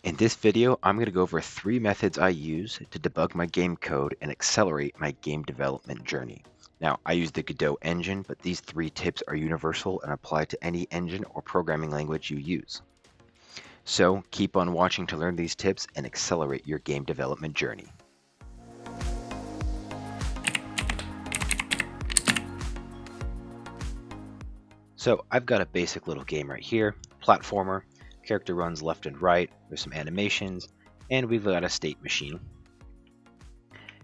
In this video, I'm going to go over 3 methods I use to debug my game code and accelerate my game development journey. Now, I use the Godot engine, but these 3 tips are universal and apply to any engine or programming language you use. So keep on watching to learn these tips and accelerate your game development journey. So I've got a basic little game right here, platformer. Character runs left and right, there's some animations, and we've got a state machine.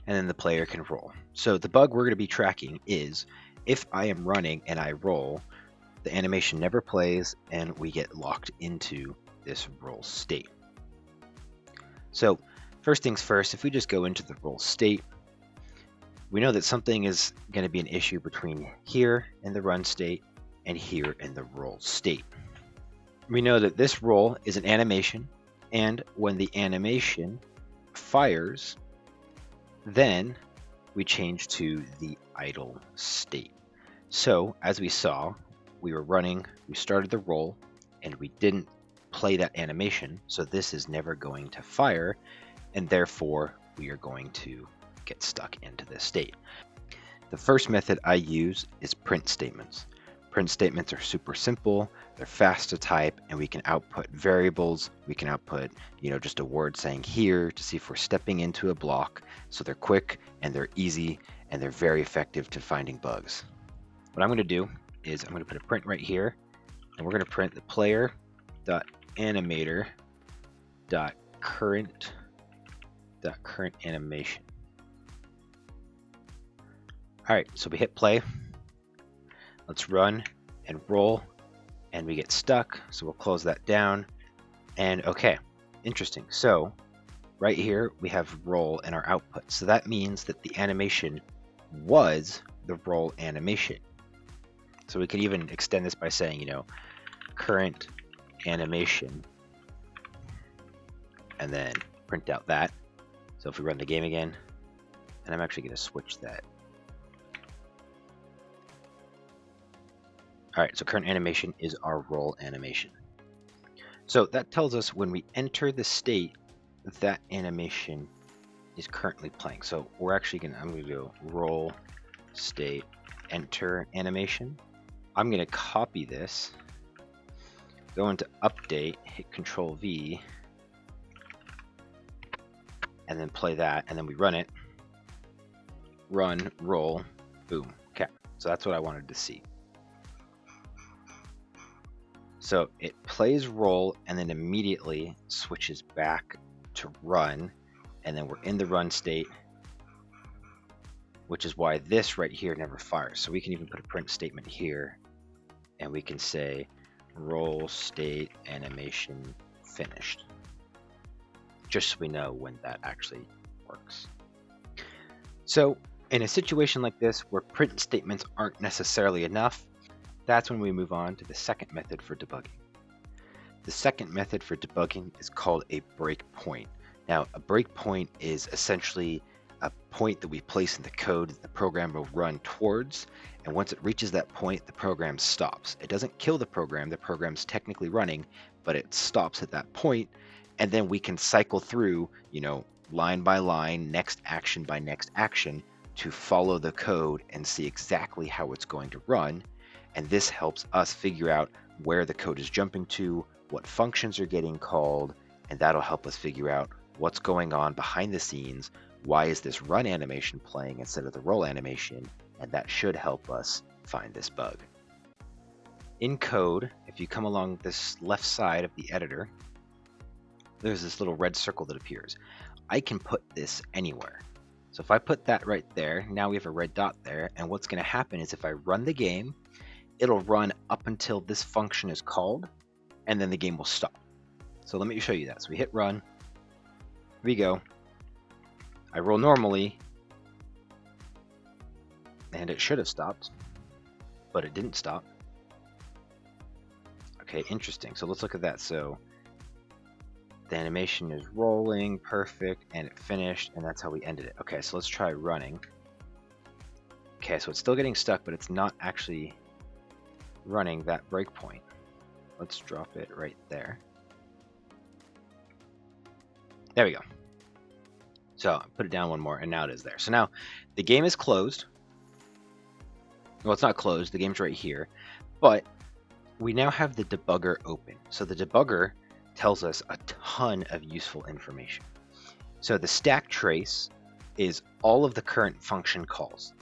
And then the player can roll. So the bug we're going to be tracking is if I am running and I roll, the animation never plays and we get locked into this roll state. So first things first, if we just go into the roll state, we know that something is going to be an issue between here in the run state and here in the roll state. We know that this roll is an animation, and when the animation fires, then we change to the idle state. So as we saw, we were running, we started the roll, and we didn't play that animation, so this is never going to fire, and therefore we are going to get stuck into this state. The first method I use is print statements. Print statements are super simple, they're fast to type, and we can output variables. We can output, just a word saying here to see if we're stepping into a block. So they're quick and they're easy and they're very effective to finding bugs. What I'm going to do is I'm going to put a print right here, and we're going to print the player.animator.current animation. All right, so we hit play. Let's run and roll, and we get stuck, so we'll close that down. And okay, interesting. So right here we have roll in our output. So that means that the animation was the roll animation. So we could even extend this by saying, current animation, and then print out that. So if we run the game again, and I'm actually going to switch that. All right, so current animation is our roll animation. So that tells us when we enter the state, that animation is currently playing. So we're actually I'm going to go roll state enter animation. I'm going to copy this, go into update, hit Control V, and then play that, and then we run it. Run, roll, boom. Okay, so that's what I wanted to see. So it plays roll and then immediately switches back to run, and then we're in the run state, which is why this right here never fires. So we can even put a print statement here, and we can say roll state animation finished, just so we know when that actually works. So in a situation like this where print statements aren't necessarily enough, that's when we move on to the second method for debugging. The second method for debugging is called a breakpoint. Now, a breakpoint is essentially a point that we place in the code that the program will run towards, and once it reaches that point, the program stops. It doesn't kill the program's technically running, but it stops at that point, and then we can cycle through, line by line, next action by next action, to follow the code and see exactly how it's going to run. And this helps us figure out where the code is jumping to, what functions are getting called, and that'll help us figure out what's going on behind the scenes. Why is this run animation playing instead of the roll animation? And that should help us find this bug. In code, if you come along this left side of the editor, there's this little red circle that appears. I can put this anywhere. So if I put that right there, now we have a red dot there, and what's going to happen is if I run the game, it'll run up until this function is called, and then the game will stop. So let me show you that. So we hit run, here we go. I roll normally, and it should have stopped, but it didn't stop. Okay, interesting. So let's look at that. So the animation is rolling, perfect, and it finished, and that's how we ended it. Okay, so let's try running. Okay, so it's still getting stuck, but it's not actually running that breakpoint. Let's drop it right there. There we go. So I put it down one more, and now it is there. So now the game is closed. Well, it's not closed. The game's right here. But we now have the debugger open. So the debugger tells us a ton of useful information. So the stack trace is all of the current function calls.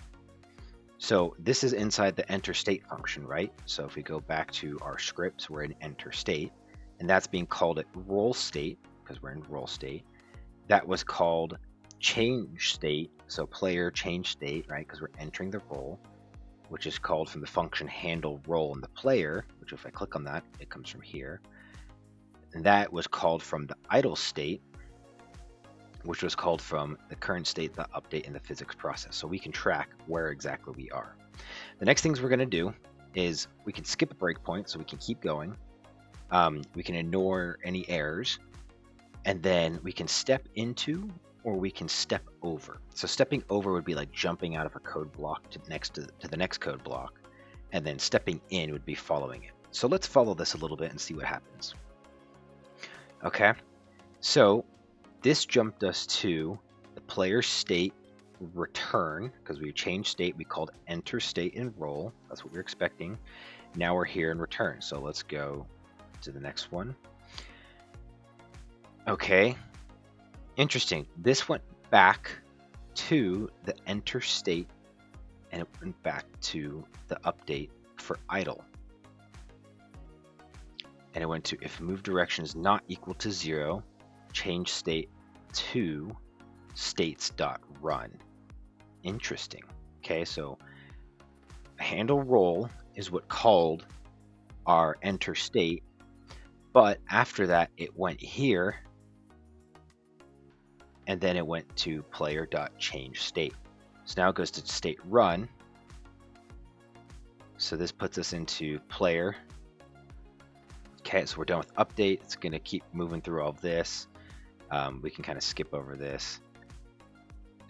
So this is inside the enter state function, right? So if we go back to our scripts, we're in enter state, and that's being called at roll state because we're in roll state. That was called change state, so player change state, right? Because we're entering the role, which is called from the function handle role in the player, which if I click on that, it comes from here. And that was called from the idle state, which was called from the current state, the update, in the physics process. So we can track where exactly we are. The next things we're going to do is we can skip a breakpoint so we can keep going. We can ignore any errors, and then we can step into or we can step over. So stepping over would be like jumping out of a code block to the next code block, and then stepping in would be following it. So let's follow this a little bit and see what happens. Okay, so this jumped us to the player state return because we changed state. We called enter state and roll. That's what we're expecting. Now we're here in return. So let's go to the next one. Okay, interesting. This went back to the enter state and it went back to the update for idle. And it went to if move direction is not equal to 0, change state to states.run. Interesting. Okay, so handle roll is what called our enter state, but after that it went here and then it went to player.change state. So now it goes to state run. So this puts us into player. Okay, so we're done with update. It's going to keep moving through all of this. We can kind of skip over this.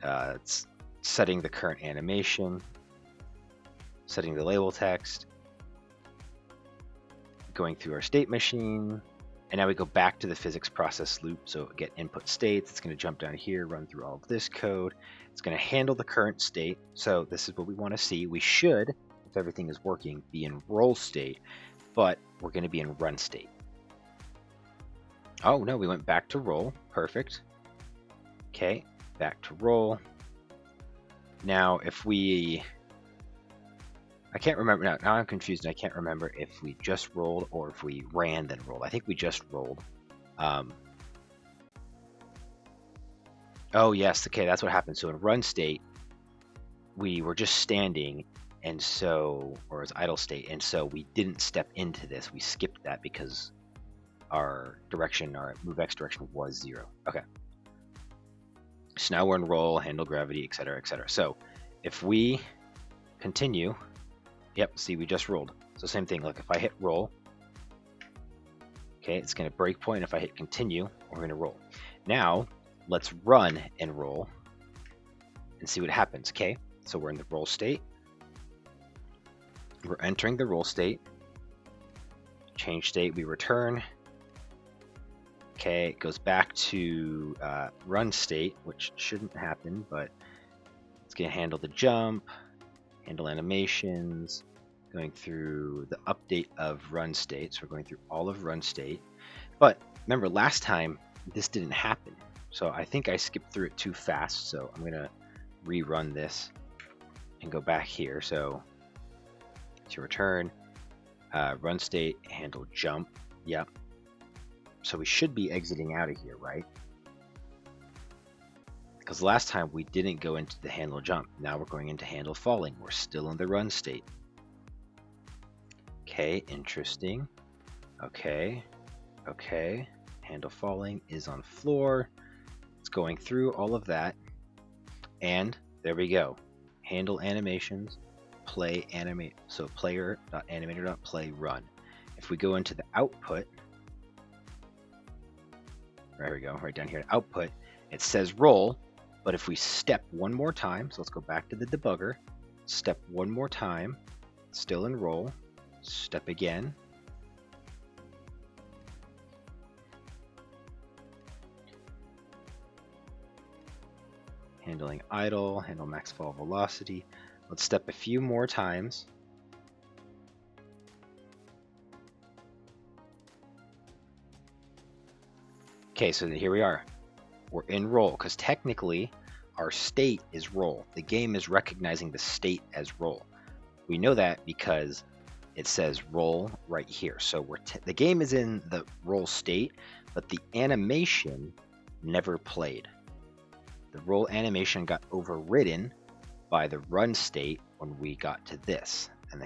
It's setting the current animation, setting the label text, going through our state machine, and now we go back to the physics process loop. So get input states. It's going to jump down here, run through all of this code. It's going to handle the current state. So this is what we want to see. We should, if everything is working, be in roll state, but we're going to be in run state. Oh no, we went back to roll. Perfect. Okay, back to roll. Now if we, I can't remember now. Now I'm confused and I can't remember if we just rolled or if we ran then rolled. I think we just rolled. Oh yes, okay, that's what happened. So in run state, we were just standing, and so, or as idle state, and so we didn't step into this. We skipped that because our direction, our move X direction was 0. Okay. So now we're in roll, handle gravity, etc., etc. So if we continue, yep, see, we just rolled. So same thing, like if I hit roll, okay, it's going to breakpoint. If I hit continue, we're going to roll. Now let's run and roll and see what happens. Okay, so we're in the roll state. We're entering the roll state. Change state, we return. Okay, it goes back to run state, which shouldn't happen, but it's going to handle the jump, handle animations, going through the update of run state. So we're going through all of run state. But remember, last time this didn't happen. So I think I skipped through it too fast. So I'm going to rerun this and go back here. So to return, run state, handle jump. Yep. So we should be exiting out of here, right? Because last time we didn't go into the handle jump. Now we're going into handle falling. We're still in the run state. Okay, interesting. Okay, okay. Handle falling is on floor. It's going through all of that. And there we go. Handle animations, play animate. So player.animator.play run. If we go into the output, there we go, right down here, output, it says roll, but if we step one more time, so let's go back to the debugger, step one more time, still in roll, step again, handling idle, handle max fall velocity. Let's step a few more times. Okay, so here we are. We're in roll, because technically our state is roll. The game is recognizing the state as roll. We know that because it says roll right here. So the game is in the roll state, but the animation never played. The roll animation got overridden by the run state when we got to this. And the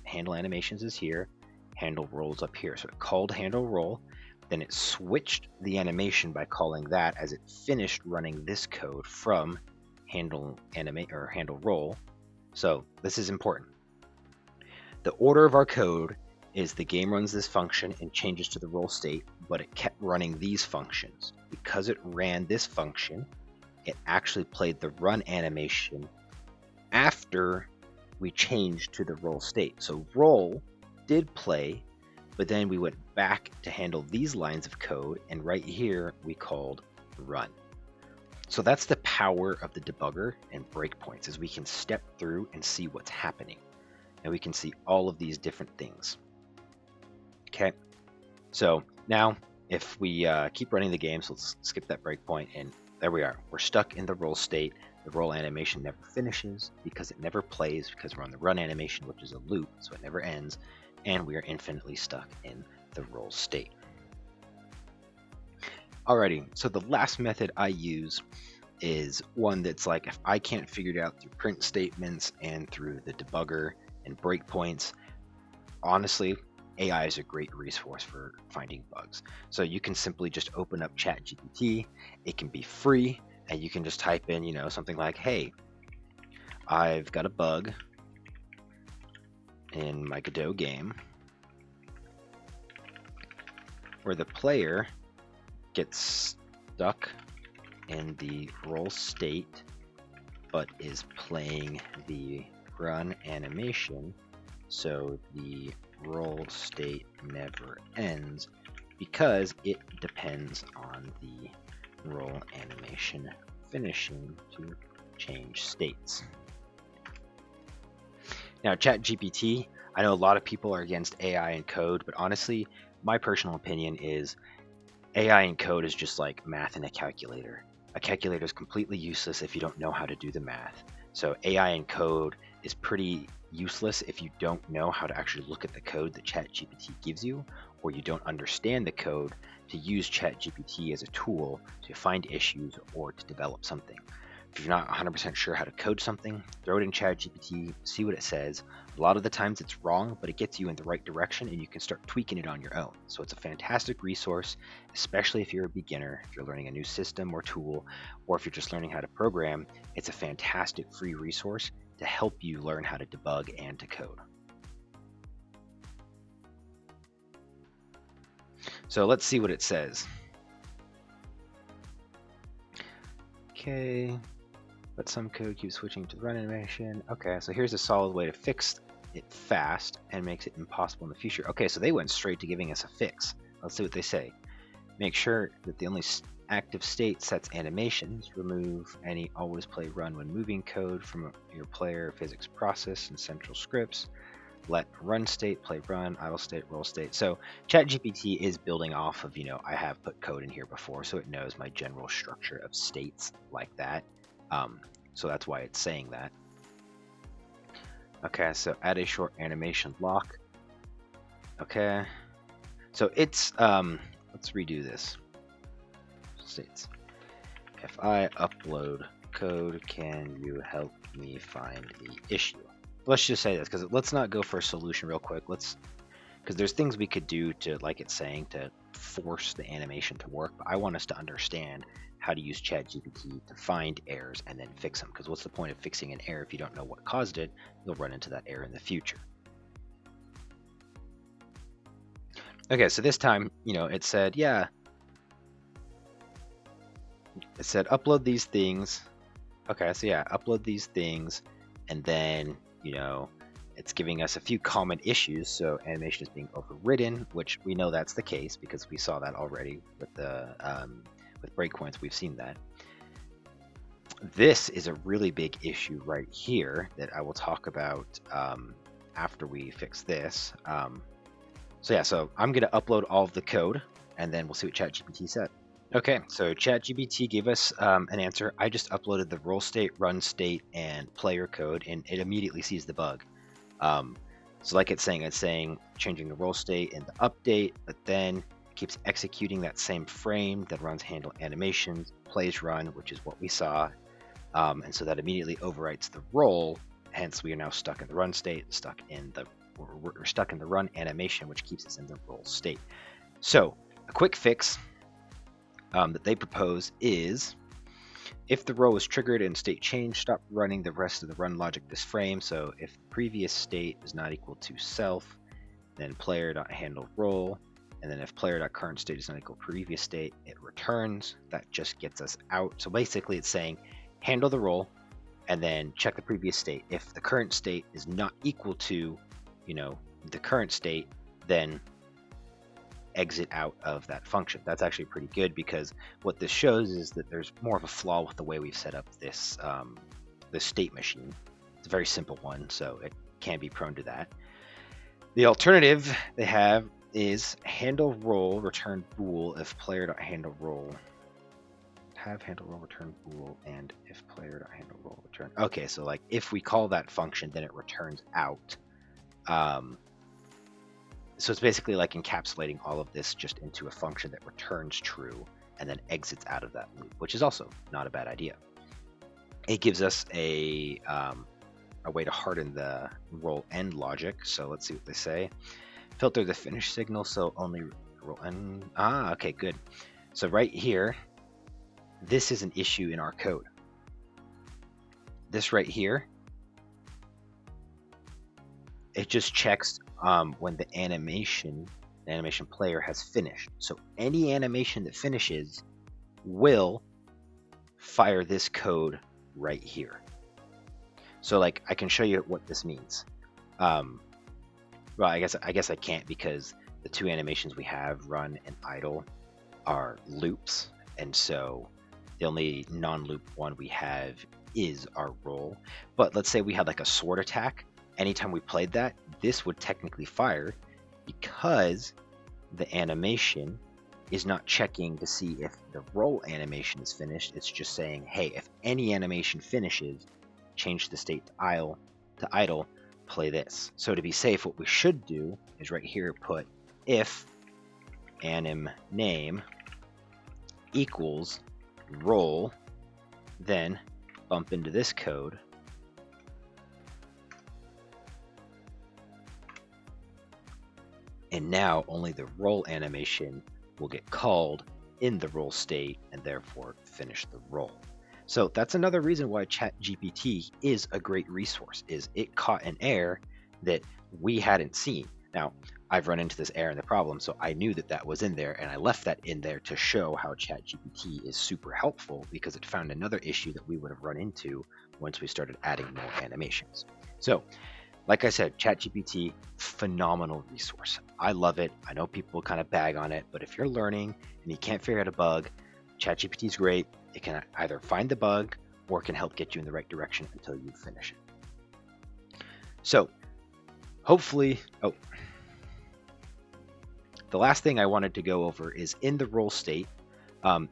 handle animations is here, handle rolls up here. So it called handle roll, then it switched the animation by calling that as it finished running this code from handle animate or handle roll. So this is important. The order of our code is the game runs this function and changes to the roll state, but it kept running these functions. Because it ran this function, it actually played the run animation after we changed to the roll state. So roll did play, but then we went back to handle these lines of code, and right here we called run. So that's the power of the debugger and breakpoints, is we can step through and see what's happening. And we can see all of these different things. Okay, so now if we keep running the game, so let's skip that breakpoint, and there we are. We're stuck in the roll state. The roll animation never finishes because it never plays, because we're on the run animation, which is a loop, so it never ends, and we are infinitely stuck in the roll state. Alrighty, so the last method I use is one that's like, if I can't figure it out through print statements and through the debugger and breakpoints, honestly, AI is a great resource for finding bugs. So you can simply just open up ChatGPT. It can be free, and you can just type in, something like, hey, I've got a bug in my Godot game where the player gets stuck in the roll state but is playing the run animation, so the roll state never ends because it depends on the roll animation finishing to change states. Now, ChatGPT, I know a lot of people are against AI and code, but honestly, my personal opinion is AI and code is just like math in a calculator. A calculator is completely useless if you don't know how to do the math. So AI and code is pretty useless if you don't know how to actually look at the code that ChatGPT gives you, or you don't understand the code to use ChatGPT as a tool to find issues or to develop something. If you're not 100% sure how to code something, throw it in ChatGPT, see what it says. A lot of the times it's wrong, but it gets you in the right direction and you can start tweaking it on your own. So it's a fantastic resource, especially if you're a beginner, if you're learning a new system or tool, or if you're just learning how to program. It's a fantastic free resource to help you learn how to debug and to code. So let's see what it says. Okay. But some code keeps switching to run animation. Okay, so here's a solid way to fix it fast and makes it impossible in the future. Okay, so they went straight to giving us a fix. Let's see what they say. Make sure that the only active state sets animations. Remove any always play run when moving code from your player physics process and central scripts. Let run state play run, idle state, roll state. So ChatGPT is building off of, I have put code in here before, so it knows my general structure of states like that. So that's why it's saying that. Okay, so add a short animation lock. Okay, so it's let's redo this. States, if I upload code, can you help me find the issue? Let's just say this, because let's not go for a solution real quick. Because there's things we could do to, like it's saying, to force the animation to work, but I want us to understand how to use ChatGPT to find errors and then fix them. Because what's the point of fixing an error if you don't know what caused it? You'll run into that error in the future. Okay, so this time, it said, yeah. It said upload these things. Okay, so yeah, upload these things, and then, it's giving us a few common issues. So animation is being overridden, which we know that's the case because we saw that already with the with breakpoints. We've seen that. This is a really big issue right here that I will talk about after we fix this. So I'm going to upload all of the code, and then we'll see what ChatGPT said. Okay, so ChatGPT gave us an answer. I just uploaded the roll state, run state, and player code, and it immediately sees the bug. So like it's saying changing the roll state in the update, but then keeps executing that same frame that runs handle animations, plays run, which is what we saw. And so that immediately overwrites the roll. Hence, we are now stuck in the run state, we're stuck in the run animation, which keeps us in the roll state. So a quick fix that they propose is, if the roll is triggered and state change, stop running the rest of the run logic this frame. So if the previous state is not equal to self, then player.handle roll. And then if player.current state is not equal to previous state, it returns. That just gets us out. So basically it's saying handle the roll and then check the previous state. If the current state is not equal to, the current state, then exit out of that function. That's actually pretty good, because what this shows is that there's more of a flaw with the way we've set up this state machine. It's a very simple one, so it can be prone to that. The alternative they have is handle roll return bool if player.handle roll. Have handle roll return bool, and if player.handle roll return. Okay, so like if we call that function, then it returns out. So it's basically like encapsulating all of this just into a function that returns true and then exits out of that loop, which is also not a bad idea. It gives us a way to harden the roll end logic. So let's see what they say. Filter the finish signal, so only roll end. Okay, good. So right here, this is an issue in our code. This right here, it just checks when the animation player has finished. So any animation that finishes will fire this code right here. So like I can show you what this means. Well, I guess I can't, because the two animations we have, run and idle, are loops, and so the only non-loop one we have is our roll. But let's say we had like a sword attack. Anytime we played that, this would technically fire, because the animation is not checking to see if the roll animation is finished. It's just saying, hey, if any animation finishes, change the state to idle, play this. So to be safe, what we should do is right here put if anim name equals roll, then bump into this code, and now only the roll animation will get called in the roll state and therefore finish the roll. So that's another reason why ChatGPT is a great resource, is it caught an error that we hadn't seen. Now, I've run into this error in the problem, so I knew that that was in there, and I left that in there to show how ChatGPT is super helpful, because it found another issue that we would have run into once we started adding more animations. So, like I said, ChatGPT, phenomenal resource. I love it. I know people kind of bag on it, but if you're learning and you can't figure out a bug, ChatGPT is great. It can either find the bug or can help get you in the right direction until you finish it. So, hopefully, the last thing I wanted to go over is in the roll state,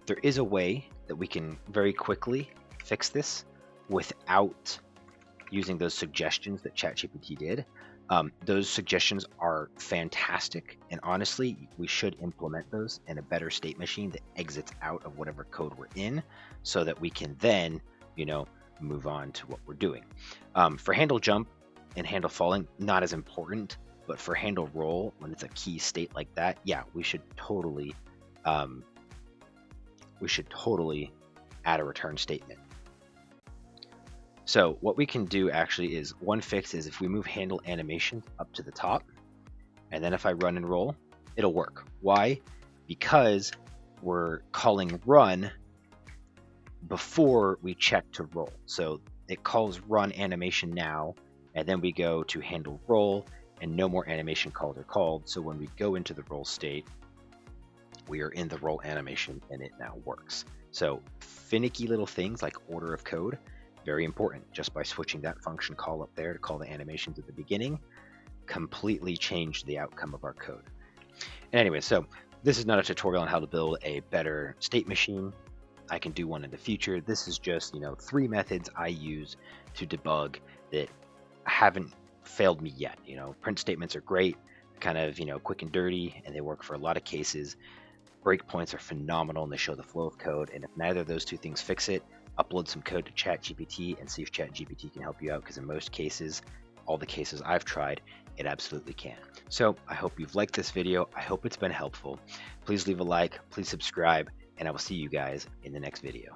there is a way that we can very quickly fix this without using those suggestions that ChatGPT did. Those suggestions are fantastic, and honestly, we should implement those in a better state machine that exits out of whatever code we're in, so that we can then, move on to what we're doing. For handle jump and handle falling, not as important, but for handle roll, when it's a key state like that, yeah, we should totally add a return statement. So what we can do actually is, one fix is if we move handle animation up to the top, and then if I run and roll, it'll work. Why? Because we're calling run before we check to roll. So it calls run animation now, and then we go to handle roll, and no more animation calls are called. So when we go into the roll state, we are in the roll animation and it now works. So finicky little things like order of code, very important. Just by switching that function call up there to call the animations at the beginning, completely changed the outcome of our code. And anyway, so this is not a tutorial on how to build a better state machine. I can do one in the future. This is just, 3 methods I use to debug that haven't failed me yet. Print statements are great, kind of, quick and dirty, and they work for a lot of cases. Breakpoints are phenomenal and they show the flow of code. And if neither of those 2 things fix it, upload some code to ChatGPT and see if ChatGPT can help you out, because in most cases, all the cases I've tried, it absolutely can. So I hope you've liked this video. I hope it's been helpful. Please leave a like, please subscribe, and I will see you guys in the next video.